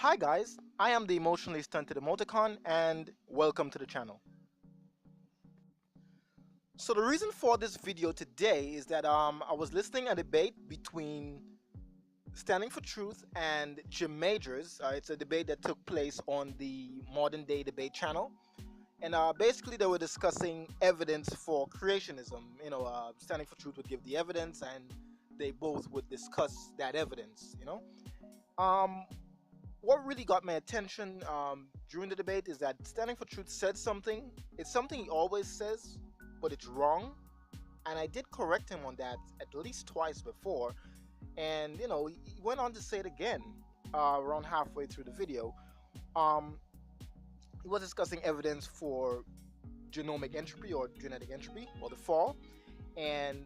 Hi guys, I am the emotionally stunted Emoticon and welcome to the channel. So the reason for this video today is that I was listening a debate between Standing for Truth and Jim Majors. It's a debate that took place on the Modern Day Debate channel. And basically they were discussing evidence for creationism. Standing for Truth would give the evidence and they both would discuss that evidence, What really got my attention during the debate is that Standing for Truth said something. It's something he always says, but it's wrong. And I did correct him on that at least twice before. And, he went on to say it again around halfway through the video. He was discussing evidence for genomic entropy or genetic entropy or the fall. And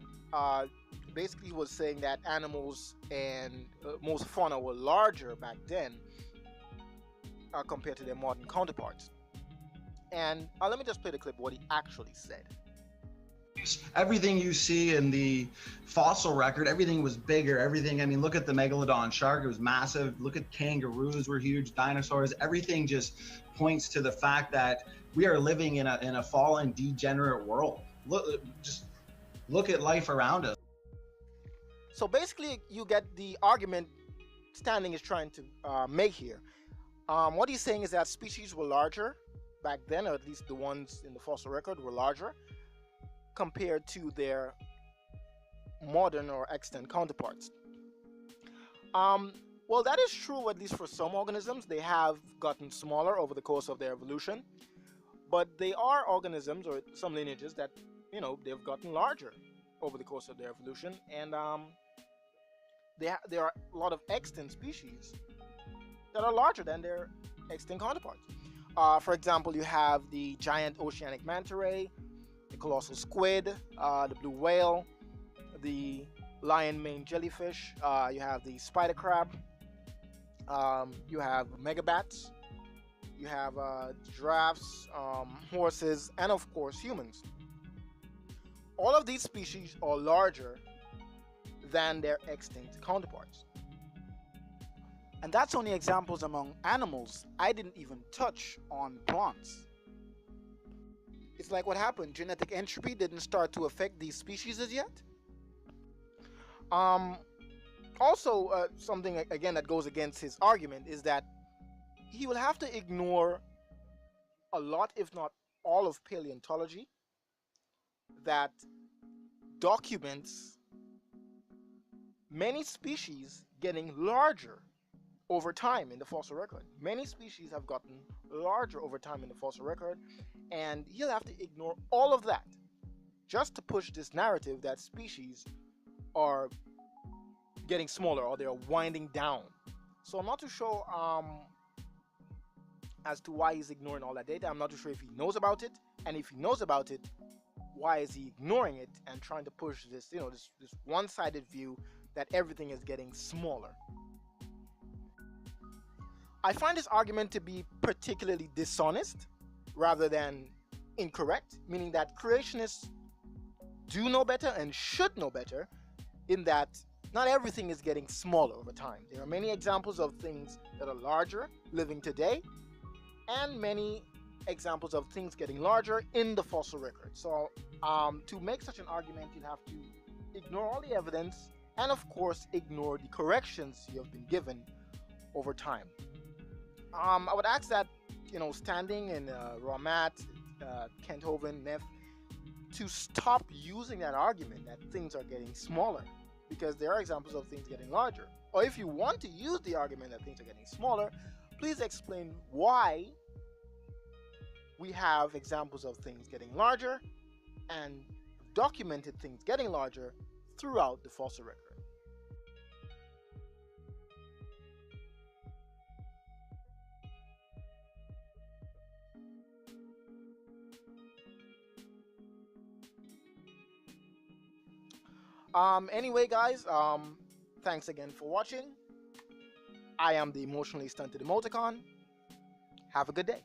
basically he was saying that animals and most fauna were larger back then compared to their modern counterparts. And let me just play the clip of what he actually said. Everything you see in the fossil record, everything was bigger. Everything, I mean, look at the megalodon shark, it was massive. Look at kangaroos, were huge. Dinosaurs, everything just points to the fact that we are living in a fallen, degenerate world. Just look at life around us. So basically, you get the argument Standing is trying to make here. What he's saying is that species were larger back then, or at least the ones in the fossil record were larger compared to their modern or extant counterparts. Well, that is true, at least for some organisms. They have gotten smaller over the course of their evolution, but they are organisms or some lineages that, they've gotten larger over the course of their evolution. And there are a lot of extant species that are larger than their extinct counterparts. For example, you have the giant oceanic manta ray, the colossal squid, the blue whale, the lion-maned jellyfish, you have the spider crab, you have megabats, you have giraffes, horses, and of course humans. All of these species are larger than their extinct counterparts. And that's only examples among animals. I didn't even touch on plants. It's like what happened, genetic entropy didn't start to affect these species as yet? Also, something again that goes against his argument is that he will have to ignore a lot, if not all, of paleontology that documents many species getting larger over time in the fossil record. Many species have gotten larger over time in the fossil record, and he'll have to ignore all of that just to push this narrative that species are getting smaller or they're winding down. So I'm not too sure as to why he's ignoring all that data. I'm not too sure if he knows about it, and if he knows about it, why is he ignoring it and trying to push this, this one-sided view that everything is getting smaller. I find this argument to be particularly dishonest rather than incorrect, meaning that creationists do know better and should know better, in that not everything is getting smaller over time. There are many examples of things that are larger living today, and many examples of things getting larger in the fossil record. So to make such an argument, you'd have to ignore all the evidence and of course ignore the corrections you have been given over time. I would ask that, Standing and Ramat, Kent Hovind, Neff, to stop using that argument that things are getting smaller, because there are examples of things getting larger. Or if you want to use the argument that things are getting smaller, please explain why we have examples of things getting larger and documented things getting larger throughout the fossil record. Anyway, guys, thanks again for watching. I am the emotionally stunted Emoticon. Have a good day.